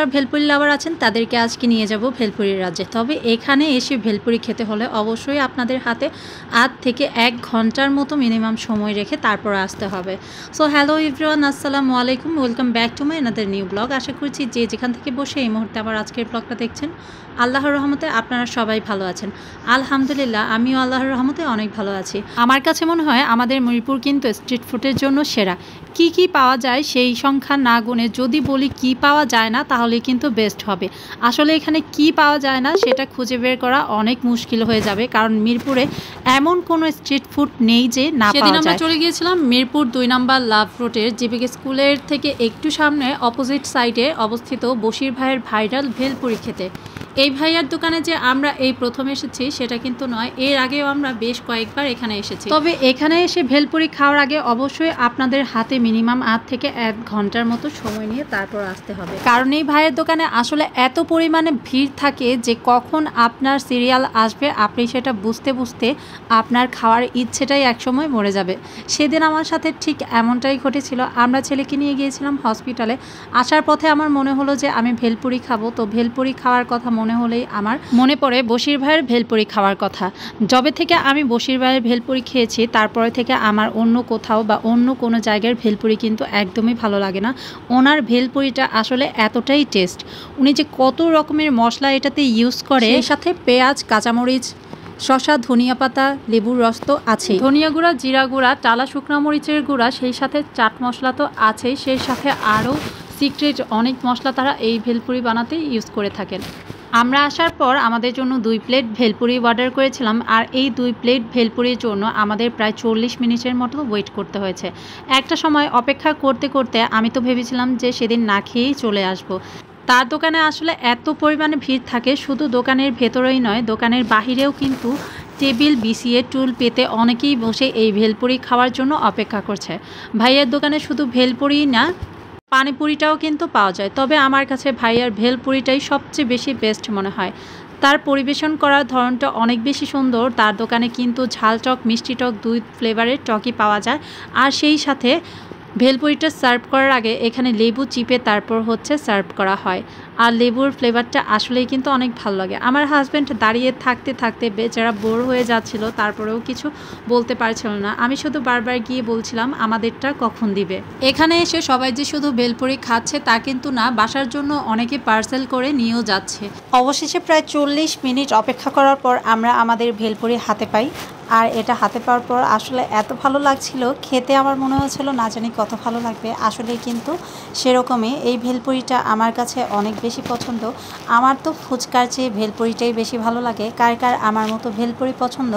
যারা ভেলপুরি লাভার আছেন তাদেরকে আজকে নিয়ে যাব ভেলপুরির রাজ্যে। তবে এখানে এসে ভেলপুরি খেতে হলে অবশ্যই আপনাদের হাতে আধ থেকে 1 ঘন্টার মতো মিনিমাম সময় রেখে তারপর আসতে হবে। সো হ্যালো এভরিওয়ান, আসসালামু আলাইকুম, welcome back to my another new blog. আশা করছি যে যেখান থেকে বসে এই মুহূর্তে আবার আজকের ব্লগটা দেখছেন, আল্লাহর রহমতে আপনারা সবাই ভালো আছেন। আলহামদুলিল্লাহ, আমিও আল্লাহর রহমতে অনেক ভালো আছি। আমার কাছে মনে হয় আমাদের মিরপুর কিন্তু স্ট্রিট ফুডের জন্য সেরা। কি কি পাওয়া যায় সেই সংখ্যা না গুনে যদি বলি কি পাওয়া যায় না তাহলে কিন্তু বেস্ট হবে। আসলে এখানে কি পাওয়া যায় না সেটা খুঁজে বের করা অনেক মুশকিল হয়ে যাবে, কারণ মিরপুরে এমন কোনো স্ট্রিট ফুড নেই যে না পাওয়া যায়। সেদিন আমরা চলে গিয়েছিলাম মিরপুর 2 নম্বর লাভ রোডের জিবিকে স্কুলের থেকে একটু সামনে অপোজিট সাইডে অবস্থিত বশির ভাইয়ের ভাইরাল ভেলপুরি খেতে। এই ভাইয়ার দোকানে যে আমরা এই প্রথম এসেছি সেটা কিন্তু নয়, এর আগেও আমরা বেশ কয়েকবার এখানে এসেছি। তবে এখানে এসে ভেলপুরি খাওয়ার আগে অবশ্যই আপনাদের হাতে মিনিমাম আধ থেকে 1 ঘন্টার মতো সময় নিয়ে তারপর আসতে হবে, কারণ এই ভাইয়ের দোকানে আসলে এত পরিমাণে ভিড় থাকে যে কখন আপনার সিরিয়াল আসবে আপনি সেটা বুঝতে বুঝতে আপনার খাওয়ার ইচ্ছেটাই একসময় মরে যাবে। সেদিন আমার সাথে ঠিক এমনটাই ঘটেছিল। আমরা ছেলেকে নিয়ে গিয়েছিলাম হসপিটালে। আসার পথে আমার মনে হলো যে আমি ভেলপুরি খাবো, তো ভেলপুরি খাওয়ার কথা মনে হলেই আমার মনে পড়ে বশির ভাইয়ের ভেলপুরি খাওয়ার কথা। যবে থেকে আমি বশির ভাইয়ের ভেলপুরি খেয়েছি তারপরে থেকে আমার অন্য কোথাও বা অন্য কোনো জায়গার ভেলপুরি কিন্তু একদমই ভালো লাগে না। ওনার ভেলপুরিটা আসলে এতটাই টেস্ট, উনি যে কত রকমের মশলা এটাতে ইউজ করে, সেই সাথে পেঁয়াজ, কাঁচামরিচ, শসা, ধনিয়া পাতা, লেবুর রস তো আছে, ধনিয়া গুঁড়া, জিরা গুঁড়া, টালা শুকনা মরিচের গুঁড়া, সেই সাথে চাট মশলা তো আছেই, সেই সাথে আরও সিক্রেট অনেক মশলা তারা এই ভেলপুরি বানাতে ইউজ করে থাকেন। আমরা আসার পর আমাদের জন্য 2 প্লেট ভেলপুরি অর্ডার করেছিলাম, আর এই 2 প্লেট ভেলপুরির জন্য আমাদের প্রায় 40 মিনিটের মতো ওয়েট করতে হয়েছে। একটা সময় অপেক্ষা করতে করতে আমি তো ভেবেছিলাম যে সেদিন না খেয়েই চলে আসব। তার দোকানে আসলে এত পরিমাণে ভিড় থাকে, শুধু দোকানের ভেতরেই নয় দোকানের বাহিরেও কিন্তু টেবিল বিছিয়ে টুল পেতে অনেকেই বসে এই ভেলপুরি খাওয়ার জন্য অপেক্ষা করছে। ভাইয়ের দোকানে শুধু ভেলপুরিই না, পানিপুরিটাও কিন্তু পাওয়া যায়। তবে আমার কাছে ভাইয়ার ভেলপুরিটাই সবচেয়ে বেশি বেস্ট মনে হয়। তার পরিবেশন করার ধরনটা অনেক বেশি সুন্দর। তার দোকানে কিন্তু ঝাল টক, মিষ্টি টক 2 ফ্লেভারের টকই পাওয়া যায়। আর সেই সাথে ভেলপুরিটা সার্ভ করার আগে এখানে লেবু চিপে তারপর সার্ভ করা হয়। আর লেবুর ফ্লেভারটা আসলেই কিন্তু অনেক ভালো লাগে। আমার হাজব্যান্ড দাঁড়িয়ে থাকতে থাকতে বেচারা বোর হয়ে যাচ্ছিল, তারপরেও কিছু বলতে পারছিল না। আমি শুধু বারবার গিয়ে বলছিলাম আমাদেরটা কখন দিবে। এখানে এসে সবাই যে শুধু ভেলপুরি খাচ্ছে তা কিন্তু না, বাসার জন্য অনেকে পার্সেল করে নিয়েও যাচ্ছে। অবশেষে প্রায় 40 মিনিট অপেক্ষা করার পর আমরা আমাদের ভেলপুরি হাতে পাই। আর এটা হাতে পাওয়ার পর আসলে এত ভালো লাগছিল, খেতে আমার মনে হচ্ছিল না জানি কত ভালো লাগবে। আসলে কিন্তু সেরকমই এই ভেলপুরিটা আমার কাছে অনেক বেশি পছন্দ। আমার তো ফুচকার চেয়ে ভেলপুরিটাই বেশি ভালো লাগে। কার কার আমার মতো ভেলপুরি পছন্দ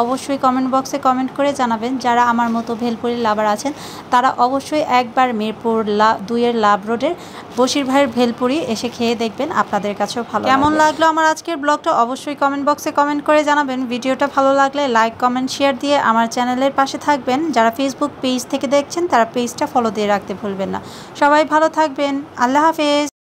অবশ্যই কমেন্ট বক্সে কমেন্ট করে জানাবেন। যারা আমার মতো ভেলপুরি লাভার আছেন তারা অবশ্যই একবার মিরপুর 2 লাভ রোডের বশির ভাইয়ের ভেলপুরি এসে খেয়ে দেখবেন, আপনাদের কাছেও ভালো কেমন লাগলো আমার আজকের ব্লগটা অবশ্যই কমেন্ট বক্সে কমেন্ট করে জানাবেন। ভিডিওটা ভালো লাগলে লাইক, কমেন্ট, শেয়ার দিয়ে আমার চ্যানেলের পাশে থাকবেন। যারা ফেসবুক পেজ থেকে দেখছেন তারা পেজটা ফলো দিয়ে রাখতে ভুলবেন না। সবাই ভালো থাকবেন, আল্লাহ হাফেজ।